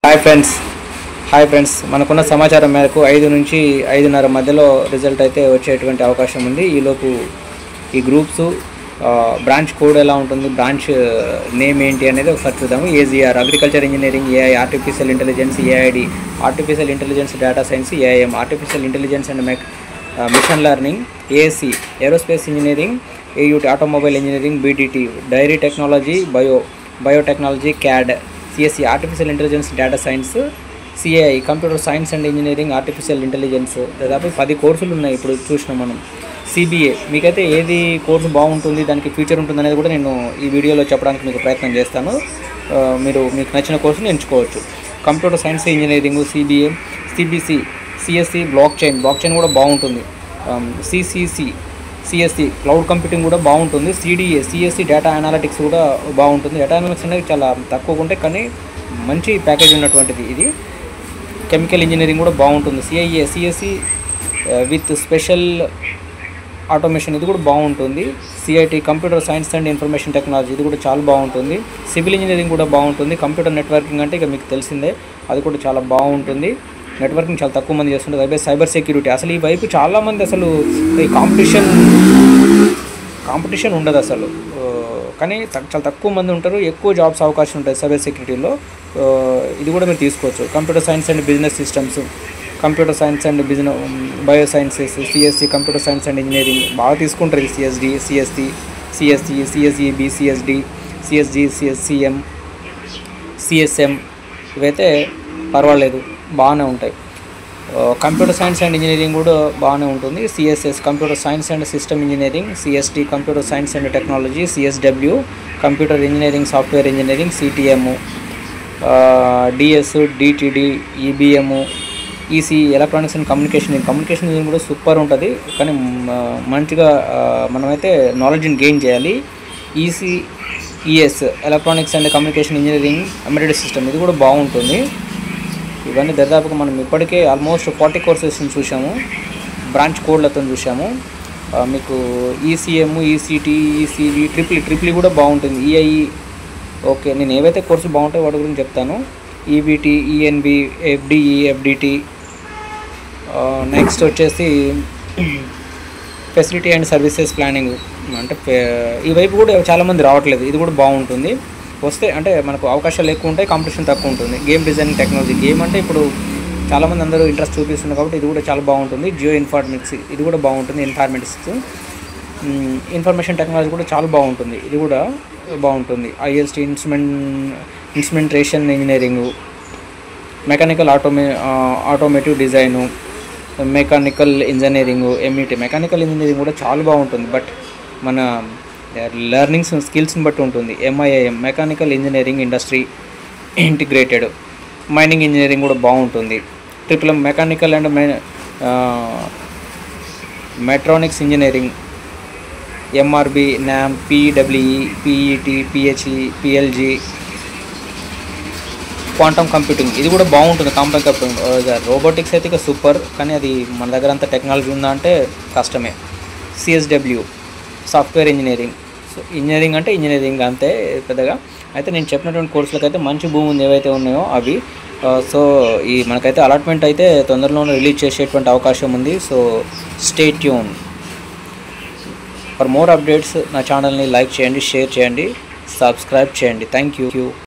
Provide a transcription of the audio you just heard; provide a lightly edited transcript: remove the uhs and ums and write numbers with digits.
Hi friends మనకున్న సమాచారం మేరకు 5 నుంచి 5:30 మధ్యలో రిజల్ట్ అయితే వచ్చేటువంటి అవకాశం ఉంది. ఈలోపు ఈ గ్రూప్స్ బ్రాంచ్ కోడ్ ఎలా ఉంటుంది, బ్రాంచ్ నేమ్ ఏంటి అనేది ఒకసారి చూద్దాము. AGR agriculture engineering, AI artificial intelligence, AID artificial intelligence data science, AIM artificial intelligence and machine learning, ASC aerospace engineering, AUT automobile engineering, BTT dairy technology, biotechnology, CAD, CSC artificial intelligence data science, CI computer science and engineering artificial intelligence. దాదాపు 10 కోర్సులు ఉన్నాయి ఇప్పుడు చూసినాం మనం. CBA మీకైతే ఏది course బాగుంటుంది, దానికి ఫ్యూచర్ ఉంటుంది అనేది కూడా నేను ఈ వీడియోలో చెప్పడానికి మీకు ప్రయత్నం చేస్తాను. మీకు నచ్చిన కోర్సుని ఎంచుకోవచ్చు. Computer science engineering, CBA, CBC, CSC blockchain కూడా బాగుంటుంది. సిఎస్సి క్లౌడ్ కంప్యూటింగ్ కూడా బాగుంటుంది. సిఎస్సి డేటా అనాలిటిక్స్ కూడా బాగుంటుంది. డేటా అనాలిటిక్స్ అనేది చాలా తక్కువగా ఉంటాయి కానీ మంచి ప్యాకేజ్ ఉన్నటువంటిది. ఇది కెమికల్ ఇంజనీరింగ్ కూడా బాగుంటుంది. సిఎస్సి విత్ స్పెషల్ ఆటోమేషన్ ఇది కూడా బాగుంటుంది. CIT computer science and information technology ఇది కూడా చాలా బాగుంటుంది. సివిల్ ఇంజనీరింగ్ కూడా బాగుంటుంది. కంప్యూటర్ నెట్వర్కింగ్ అంటే ఇక మీకు తెలిసిందే, అది కూడా చాలా బాగుంటుంది. నెట్వర్కింగ్ చాలా తక్కువ మంది చేస్తుంటారు. అదే సైబర్ సెక్యూరిటీ అసలు ఈ వైపు చాలామంది అసలు ఈ కాంపిటీషన్ ఉండదు అసలు, కానీ చాలా తక్కువ మంది ఉంటారు. ఎక్కువ జాబ్స్ అవకాశం ఉంటుంది సైబర్ సెక్యూరిటీలో. ఇది కూడా మీరు తీసుకోవచ్చు. Computer science and business systems, computer science and biosciences, CSC computer science and engineering బాగా తీసుకుంటారు. ఇది సిఎస్డి, సిఎస్ఈబి, సిఎస్సిఎం, సిఎస్ఎం ఇవైతే పర్వాలేదు, బాగానే ఉంటాయి. కంప్యూటర్ సైన్స్ అండ్ ఇంజనీరింగ్ కూడా బాగానే ఉంటుంది. CSS computer science and system engineering, CST computer science and technology, CSW computer engineering software engineering, CTM, DS, DTD, EBM, EC electronics and communication engineering కూడా super ఉంటుంది. కానీ మంచిగా మనమైతే నాలెడ్జ్ని గెయిన్ చేయాలి. ES electronics and communication engineering embedded system ఇది కూడా బాగుంటుంది. ఇవన్నీ దాదాపుగా మనం ఇప్పటికే ఆల్మోస్ట్ 40 కోర్సెస్ని చూసాము, బ్రాంచ్ కోడ్లతో చూసాము. మీకు ఈసీఎం, ఈసీటీ, ఈసీవి, ట్రిపుల్ కూడా బాగుంటుంది. ఈఐఈ ఓకే, నేను ఏవైతే కోర్సులు బాగుంటాయో వాటి గురించి చెప్తాను. ఈబీటీ, ఈఎన్బి, ఎఫ్డిఈ, ఎఫ్డిటి. నెక్స్ట్ వచ్చేసి ఫెసిలిటీ అండ్ సర్వీసెస్ ప్లానింగ్, అంటే ఈ వైపు కూడా చాలామంది రావట్లేదు. ఇది కూడా బాగుంటుంది. వస్తే అంటే మనకు అవకాశాలు ఎక్కువ ఉంటాయి, కాంపిటీషన్ తక్కువ ఉంటుంది. గేమ్ డిజైనింగ్ టెక్నాలజీ, గేమ్ అంటే ఇప్పుడు చాలామంది అందరూ ఇంట్రెస్ట్ చూపిస్తున్నారు కాబట్టి ఇది కూడా చాలా బాగుంటుంది. జియో ఇన్ఫర్మేటిక్స్ ఇది కూడా బాగుంటుంది. ఇన్ఫర్మేషన్ టెక్నాలజీ కూడా చాలా బాగుంటుంది. ఇది కూడా బాగుంటుంది. IST instrumentation engineering, mechanical automotive design, mechanical engineering, MET mechanical engineering కూడా చాలా బాగుంటుంది. బట్ మన లెర్నింగ్స్ స్కిల్స్ని బట్టి ఉంటుంది. MIIM mechanical engineering industry integrated, mining engineering కూడా బాగుంటుంది. Triple mechanical and mechatronics engineering, MRB, న్యామ్, PWE, PET, PHE, PLG, quantum computing ఇది కూడా బాగుంటుంది. క్వాంటమ్ కంప్యూటింగ్, రోబోటిక్స్ అయితే ఇక సూపర్, కానీ అది మన దగ్గర అంత టెక్నాలజీ ఉందా అంటే కష్టమే. CSW software engineering, so engineering అంటే ఇంజనీరింగ్ అంతే పెద్దగా. అయితే నేను చెప్పినటువంటి కోర్సులకు అయితే మంచి భూమి ఉంది ఏవైతే ఉన్నాయో అవి. సో మనకైతే అలాట్మెంట్ అయితే తొందరలోనే రిలీజ్ చేసేటువంటి అవకాశం ఉంది. So stay tune for more updates. నా ఛానల్ని లైక్ చేయండి, షేర్ చేయండి, సబ్స్క్రైబ్ చేయండి. Thank you.